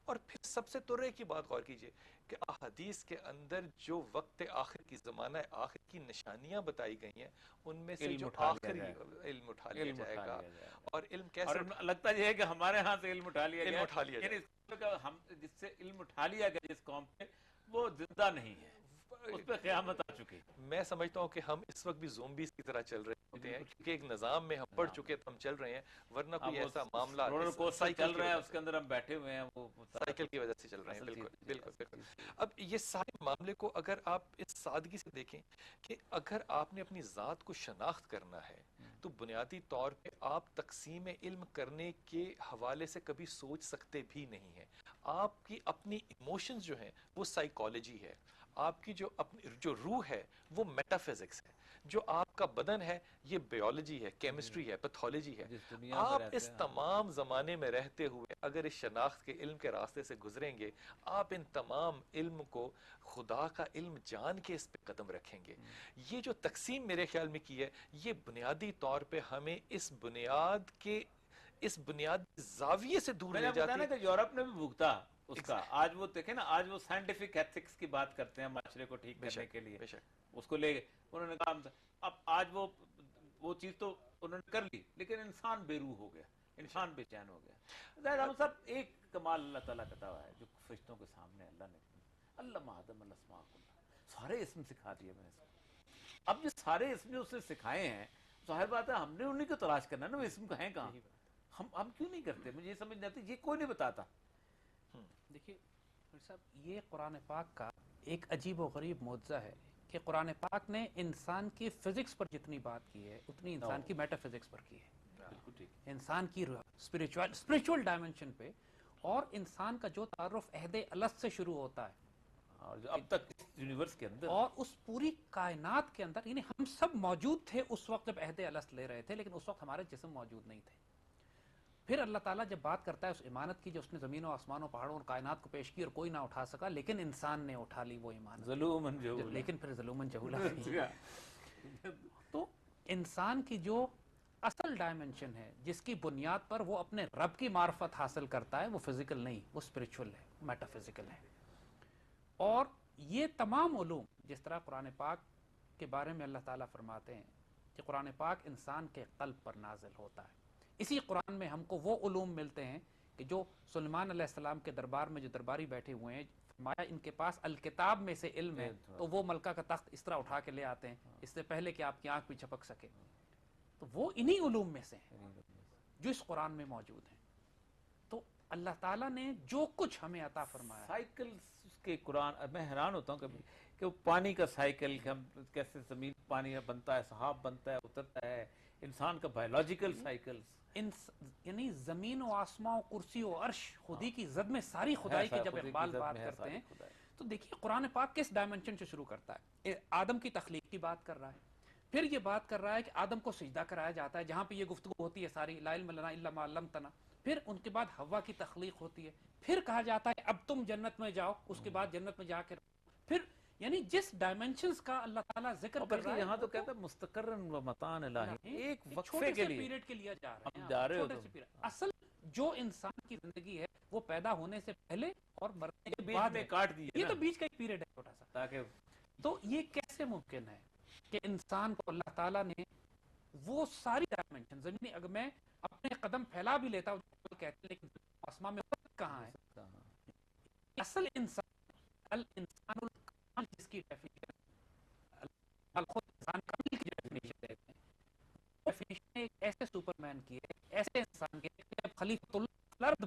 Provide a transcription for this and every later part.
اور پھر سب سے ترے کی بات غور کیجئے کہ احادیث کے اندر جو وقت آخر کی زمانہ آخر کی نشانیاں بتائی گئی ہیں، ان میں سے علم جو اٹھا لیا آخری جائے علم اٹھا لیا علم جائے اٹھا گا. لیا جائے گا. اور علم اور کیسے اٹھا لگتا یہ ہے کہ ہمارے ہاں سے علم اٹھا لیا علم گیا اٹھا لیا ہے، جائے یعنی ہم جس سے علم اٹھا لیا گیا جس قوم پہ، وہ زندہ نہیں ہے، گا. اس پہ قیامت آ چکی. میں سمجھتا ہوں کہ ہم اس وقت بھی زومبیز کی طرح چل رہے ہوتے ہیں، بالکل کیونکہ ایک نظام میں ہم پڑ نظام چکے تو ہم چل رہے ہیں، ورنہ اب کوئی وہ ایسا معاملہ رولر اس کوسٹر سائیکل چل کی رہا ہے، وجہ اس سے کے اندر ہم بیٹھے ہوئے ہیں، وہ سارا سائیکل کی کچھ وجہ سے چل رہے ہیں. اصل چیز بالکل نہیں جا بالکل بالکل. سکتی. اب یہ سارے معاملے کو اگر آپ اس سادگی سے دیکھیں کہ اگر آپ نے اپنی ذات کو شناخت کرنا ہے تو بنیادی طور پہ آپ تقسیم علم کرنے کے حوالے سے کبھی سوچ سکتے بھی نہیں ہیں. آپ کی اپنی ایموشنز جو ہیں وہ سائیکالوجی ہے، آپ کی جو اپنی جو روح ہے وہ میٹا فزکس ہے، جو آپ کا بدن ہے یہ بیولوجی ہے، جی، کیمسٹری ہے، پیتھولوجی ہے. جس دنیا میں آپ رہتے اس ہیں. تمام زمانے میں رہتے ہوئے اگر اس شناخت کے علم کے راستے سے گزریں گے، آپ ان تمام علم کو خدا کا علم جان کے اس پہ قدم رکھیں گے. یہ جو تقسیم میرے خیال میں کی ہے، یہ بنیادی طور پہ ہمیں اس بنیادی زاویے سے دور میں نے لے آپ کو بتایا جاتی. نا کہ یورپ نے بھی بھگتا اس کا. آج وہ دیکھیں نا، آج وہ سائنٹیفک ایتھکس کی بات کرتے ہیں معاشرے کو ٹھیک بے کرنے شک کے لیے. بے شک. اس کو لے گئے، انہوں نے کہا اب آج وہ چیز تو انہوں نے کر لی، لیکن انسان بے روح ہو گیا، بے شک. انسان بے چین ہو گیا. ظاہر ہم سب ایک کمال اللہ تعالیٰ کا ہوا ہے جو فرشتوں کے سامنے اللہ نے علم آدم الاسماء کلها، سارے اسم سکھا دیے میں نے اس کو. اب جو سارے اسم جو اس نے سکھائے ہیں، ظاہر بات ہے ہم نے انہیں کو تلاش کرنا ہے نا، وہ اسم ہیں کہاں. یہی بات. ہم کیوں نہیں کرتے؟ مجھے یہ سمجھ نہیں آتی، یہ کوئی نہیں بتاتا. دیکھیے صاحب، یہ قرآن پاک کا ایک عجیب و غریب معجزہ ہے کہ قرآن پاک نے انسان کی فزکس پر جتنی بات کی ہے اتنی انسان کی میٹا فزکس پر کی ہے، بالکل ٹھیک. انسان کی اسپریچول ڈائمنشن پہ. اور انسان کا جو تعارف عہد الست سے شروع ہوتا ہے اور جو اب تک اس یونیورس کے اندر اور اس پوری کائنات کے اندر، یعنی ہم سب موجود تھے اس وقت جب عہد الست لے رہے تھے، لیکن اس وقت ہمارے جسم موجود نہیں تھے. پھر اللہ تعالیٰ جب بات کرتا ہے اس امانت کی جو اس نے زمین و آسمان و پہاڑوں اور کائنات کو پیش کی اور کوئی نہ اٹھا سکا، لیکن انسان نے اٹھا لی وہ امانت، ظلومن جہولا. لیکن پھر ظلومن جہولا بھی. تو انسان کی جو اصل ڈائمنشن ہے جس کی بنیاد پر وہ اپنے رب کی معرفت حاصل کرتا ہے، وہ فزیکل نہیں، وہ اسپریچول ہے، میٹا فزیکل ہے. اور یہ تمام علوم، جس طرح قرآن پاک کے بارے میں اللہ تعالیٰ فرماتے ہیں کہ قرآن پاک انسان کے قلب پر نازل ہوتا ہے، اسی قرآن میں ہم کو وہ علوم ملتے ہیں کہ جو سلیمان علیہ السلام کے دربار میں جو درباری بیٹھے ہوئے ہیں، فرمایا ان کے پاس الکتاب میں سے علم ہے، تو وہ ملکہ کا تخت اس طرح اٹھا کے لے آتے ہیں اس سے پہلے کہ آپ کی آنکھ بھی چھپک سکے. تو وہ انہی علوم میں سے ہیں جو اس قرآن میں موجود ہیں. تو اللہ تعالیٰ نے جو کچھ ہمیں عطا فرمایا ہے، سائیکل کے قرآن، میں حیران ہوتا ہوں کبھی کہ وہ پانی کا سائیکل، کہ ہم کیسے زمین پانی بنتا ہے، سحاب بنتا ہے، اترتا ہے، انسان کا بایولوجیکل سائیکلز، یعنی زمین و آسمان و کرسی و عرش خودی کی زد میں ساری خدائی کی جب خود کی اقبال ذات میں بات ہے کرتے ساری ہیں. خدائی. تو دیکھیے قرآن پاک کس ڈائمنشن سے شروع کرتا ہے؟ آدم کی تخلیق کی بات کر رہا ہے، پھر یہ بات کر رہا ہے کہ آدم کو سجدہ کرایا جاتا ہے، جہاں پہ یہ گفتگو ہوتی ہے ساری لا علم لنا الا ما علمتنا. پھر ان کے بعد حوا کی تخلیق ہوتی ہے، پھر کہا جاتا ہے اب تم جنت میں جاؤ، اس کے بعد جنت میں جا کے پھر، یعنی جس ڈائمنشنز کا اللہ تعالیٰ ذکر اور کر بلکہ رہا ہے یہاں تو وہ کہتا ہے مستقرن و متان الہی، ایک ایک وقفے چھوٹے کے سے لیے پیریڈ کے لیے جا رہے ہیں ہم آپ، جا رہے ہو. چھوٹے سے تم پیریڈ. اصل جو انسان کی زندگی ہے وہ پیدا ہونے سے پہلے اور مرنے کے بیچ بعد میں ہے، کاٹ دیے یہ نا تو بیچ کا ایک پیریڈ ہے چھوٹا سا. تاکہ تو یہ کیسے ممکن ہے کہ انسان کو اللہ تعالیٰ نے وہ ساری ڈائمنشن، زمینی اگر میں اپنے قدم پھیلا بھی لیتا ہوں کہتے ہیں لیکن آسمان میں فرق کہاں ہے؟ اصل انسان، الانسان الکامل جس کی ڈیفینیشن خود انسان کامل کی ڈیفینیشن دیتے ہیں، ڈیفینیشن ایک ایسے سپرمین کی ہے، ایسے انسان کی ہے کہ جب خلیفۃ الارض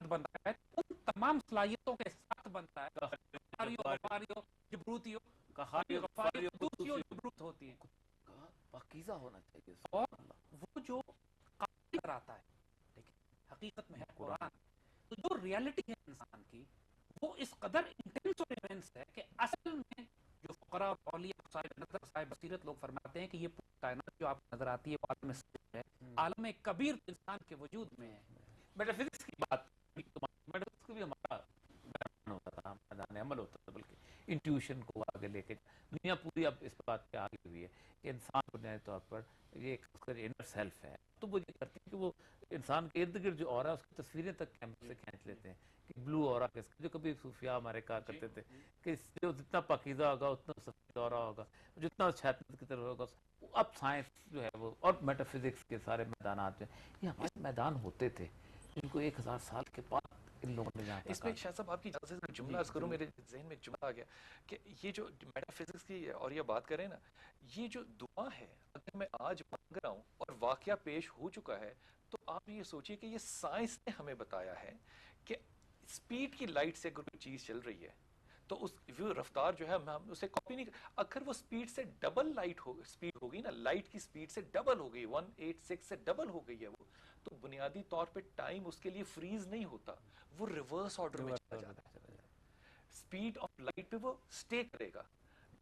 بنتا ہے ان تمام صلاحیتوں کے ساتھ بنتا ہے، غفاری غفاری جبروتی کہاری غفاری غفاری قدوسی قدوسی جبروت ہوتی ہیں. پاکیزہ ہونا چاہیے. اور وہ جو قابل کراتا ہے لیکن حقیقت میں ہے قرآن. قرآن. تو جو ریالٹی ہے انسان کی وہ اس قدر انٹینس اور ایمنس ہے کہ اصل میں جو فقراء اور اولیاء صاحب نظر صاحب بصیرت لوگ فرماتے ہیں کہ یہ پوری کائنات جو آپ کو نظر آتی ہے وہ عالم سر ہے، عالم کبیر انسان کے وجود میں ہے. میٹا فزکس کی بات، میٹا فزکس کو بھی ہمارا میدان ہوتا تھا، میدان عمل ہوتا تھا، بلکہ انٹیوشن کو آگے لے کے دنیا پوری اب اس بات پہ آگے ہوئی ہے کہ انسان بنیادی طور پر یہ ایک انر سیلف ہے. تو وہ یہ کرتے ہیں کہ وہ انسان کے ارد گرد جو اور ہے اس کی تصویریں تک کیمرے سے کھینچ لیتے ہیں بلو اورا جو کبھی صوفیاء ہمارے کہا کرتے تھے کہ جو جتنا پاکیزہ ہوگا اتنا سفید اورا ہوگا، جتنا شیطنت کی طرف ہوگا. اب سائنس جو ہے وہ اور میٹا فزکس کے سارے میدانات جو ہیں یہ ہمارے میدان ہوتے تھے جن کو 1000 سال کے بعد ان لوگوں نے جہاں تک اس میں شاہ صاحب آپ کی اجازت سے جملہ عرض کروں، میرے ذہن میں ایک جملہ آ گیا کہ یہ جو میٹا فزکس کی اور یہ بات کریں نا، یہ جو دعا ہے اگر میں آج مانگ رہا ہوں اور واقعہ پیش ہو چکا ہے تو آپ یہ سوچئے کہ یہ سائنس نے ہمیں بتایا ہے کہ سپیڈ کی لائٹ سے اگر کوئی چیز چل رہی ہے تو اس وہ رفتار جو ہے ہم اسے کاپی نہیں اگر وہ سپیڈ سے ڈبل سپیڈ ہوگی نا، لائٹ کی سپیڈ سے ڈبل ہو گئی، 186 سے ڈبل ہو گئی ہے وہ، تو بنیادی طور پہ ٹائم اس کے لیے فریز نہیں ہوتا، وہ ریورس آرڈر میں چلا جاتا ہے. سپیڈ آف لائٹ پہ وہ سٹے کرے گا،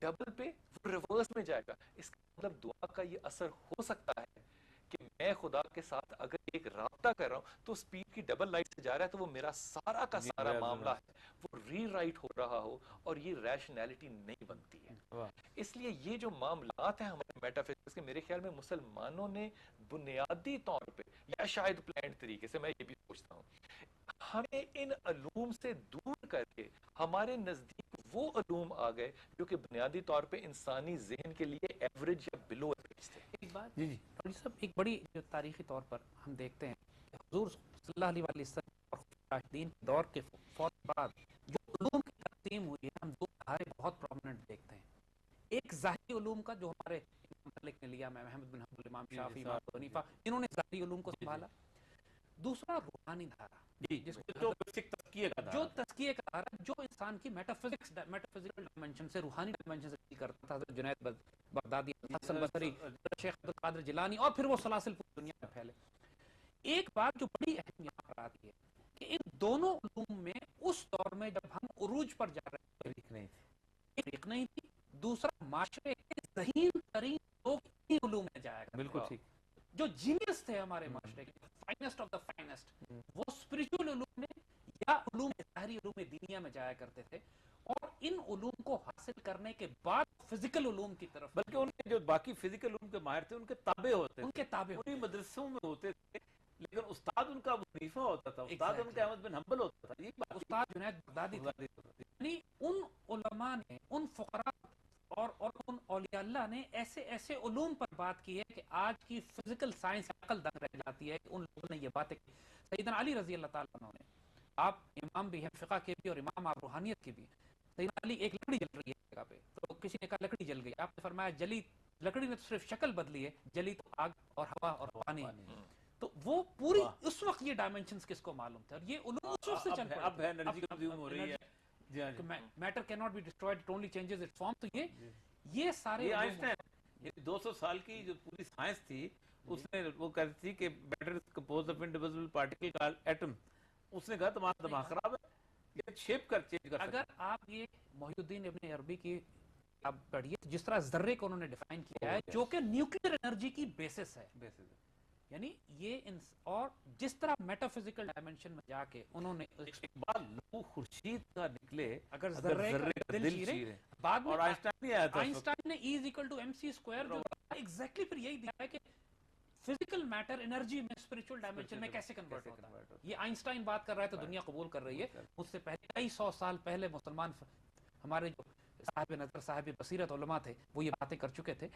ڈبل پہ وہ ریورس میں جائے گا. اس کا مطلب دعا کا یہ اثر ہو سکتا ہے کہ میں خدا کے ساتھ اگر ایک رابطہ کر رہا ہوں تو سپیڈ کی ڈبل لائٹ سے جا رہا ہے تو وہ میرا سارا کا سارا معاملہ ہے وہ ری رائٹ ہو رہا ہو اور یہ ریشنیلٹی نہیں بنتی ہے. اس لیے یہ جو معاملات ہیں ہمارے میٹا فزکس کے، میرے خیال میں مسلمانوں نے بنیادی طور پہ یا شاید پلانڈ طریقے سے، میں یہ بھی سوچتا ہوں، ہمیں ان علوم سے دور کر کے ہمارے نزدیک وہ علوم آ گئے جو کہ بنیادی طور پہ انسانی ذہن کے لیے ایوریج یا بلو ایوریج تھے. ایک بات جی صاحب، ایک بڑی جو تاریخی طور پر ہم دیکھتے ہیں کہ حضور صلی اللہ علیہ وسلم اور راشدین کے دور کے فوراً بعد جو علوم کی تقسیم ہوئی ہے، ہم دو دھارے بہت پرومیننٹ دیکھتے ہیں. ایک ظاہری علوم کا جو ہمارے امام مالک نے لیا، محمد بن حنبل، امام شافعی، امام ابو حنیفہ، انہوں نے ظاہری علوم کو سنبھالا. دوسرا روحانی دھارا جس کو جو تزکیے کا دھارا جو انسان کی میٹافزیکل ڈائمنشن سے، روحانی ڈائمنشن سے ڈیل کرتا تھا. حضرت جنید بغدادی، حسن بصری، شیخ عبد القادر جیلانی اور پھر وہ سلاسل پوری دنیا میں پھیلے. ایک بات جو بڑی اہم یہاں پر آتی ہے کہ ان دونوں علوم میں اس دور میں جب ہم عروج پر جا رہے ہیں ایک نہیں تھی. دوسرا معاشرے کے ذہین ترین لوگ انہی علوم میں جایا کرتے. بالکل ٹھیک. جو جینیس تھے ہمارے معاشرے کے، فائنسٹ آف دا فائنسٹ، وہ اسپرچول علوم میں یا علوم ظاہری علوم دینیا میں جایا کرتے تھے. اور ان علوم کو حاصل کرنے کے بعد فزیکل علوم کی طرف، بلکہ ان کے جو باقی فزیکل علوم کے ماہر تھے ان کے تابع ہوتے ان کے تابع انہی مدرسوں میں ہوتے تھے، لیکن استاد ان کا ابو حنیفہ ہوتا تھا، استاد ان کا احمد بن حنبل ہوتا تھا، یہ استاد جنید بغدادی تھے. یعنی ان علماء نے، ان فقراء اور ان اولیاء اللہ نے ایسے ایسے علوم پر بات کی ہے کہ آج کی فزیکل سائنس عقل دنگ رہ جاتی ہے کہ ان لوگوں نے یہ باتیں کی. سیدنا علی رضی اللہ تعالیٰ عنہ نے، آپ امام بھی ہیں فقہ کے بھی اور امام آپ روحانیت کے بھی. سیدنا علی، ایک لکڑی جل رہی ہے جگہ پہ، تو کسی نے کہا لکڑی جل گئی، آپ نے فرمایا جلی لکڑی نے تو صرف شکل بدلی ہے، جلی تو آگ اور ہوا اور پانی. تو وہ پوری اس وقت یہ ڈائمنشنز کس کو معلوم تھے، اور یہ علوم اس وقت سے چل پڑے. اب انرجی کنزیوم ہو رہی ہے، matter can not be destroyed, it only changes its form. تو یہ سارے یہ آئنسٹائن 200 سال کی جو پوری سائنس تھی اس نے وہ کہتی تھی کہ matter is composed of individual particle called atom. اس نے کہا تمہارا دماغ خراب ہے، یہ شیپ کر چینج کر. اگر آپ یہ محی الدین ابن عربی کی آپ پڑھیے جس طرح ذرے کو انہوں نے ڈیفائن کیا ہے جو کہ نیوکلیئر انرجی کی بیسس ہے، یعنی یہ اور جس طرح میٹا فزیکل ڈائمنشن میں جا کے انہوں نے اقبال لو خورشید کا نکلے اگر ذرے کا دل چیرے، بعد میں اور آئنسٹائن نہیں آیا تھا، آئنسٹائن نے E = mc² جو ایگزیکٹلی پھر یہی دکھایا کہ فزیکل میٹر انرجی میں اسپرچول ڈائمنشن میں کیسے کنورٹ ہوتا ہے. یہ آئنسٹائن بات کر رہا ہے تو دنیا قبول کر رہی ہے. مجھ سے پہلے کئی 100 سال پہلے مسلمان ہمارے جو صاحب نظر، صاحب بصیرت علماء تھے وہ یہ باتیں کر چکے تھے.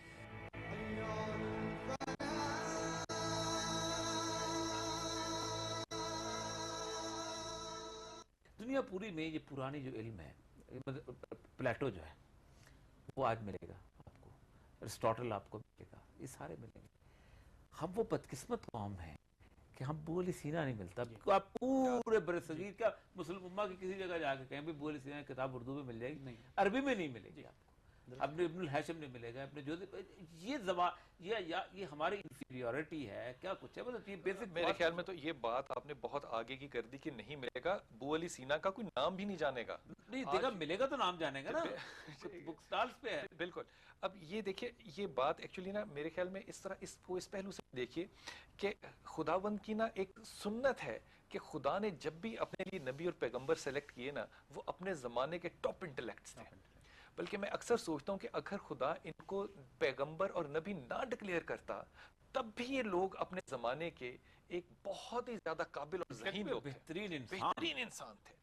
دنیا پوری میں یہ پرانی جو علم ہے، پلیٹو جو ہے وہ آج ملے گا آپ کو، ارسطاٹل آپ کو ملے گا، یہ سارے ملیں گے. ہم وہ بدقسمت قوم ہیں کہ ہم بولی سینہ نہیں ملتا. آپ پورے برصغیر کا مسلم امہ کی کسی جگہ جا کے کہیں بھی بولی سینہ کتاب اردو میں مل جائے گی، عربی میں نہیں ملے گی آپ کو، اپنے ابن الحاشم نہیں ملے گا، اپنے یہ ہماری انفیریورٹی ہے، کیا کچھ ہے. مطلب یہ بیسک میرے خیال میں تو یہ بات آپ نے بہت آگے کی کر دی کہ نہیں ملے گا. ابو علی سینا کا کوئی نام بھی نہیں جانے گا. نہیں دیکھا، ملے گا تو نام جانے گا نا، بک سٹالز پہ ہے. بالکل. اب یہ دیکھیں، یہ بات ایکچولی نا میرے خیال میں اس طرح اس پہلو سے دیکھیے کہ خداوند کی نا ایک سنت ہے کہ خدا نے جب بھی اپنے لیے نبی اور پیغمبر سیلیکٹ کیے نا وہ اپنے زمانے کے ٹاپ انٹلیکٹس تھے. بلکہ میں اکثر سوچتا ہوں کہ اگر خدا ان کو پیغمبر اور نبی نہ ڈکلیئر کرتا تب بھی یہ لوگ اپنے زمانے کے ایک بہت ہی زیادہ قابل اور ذہین لوگ تھے، بہترین انسان تھے.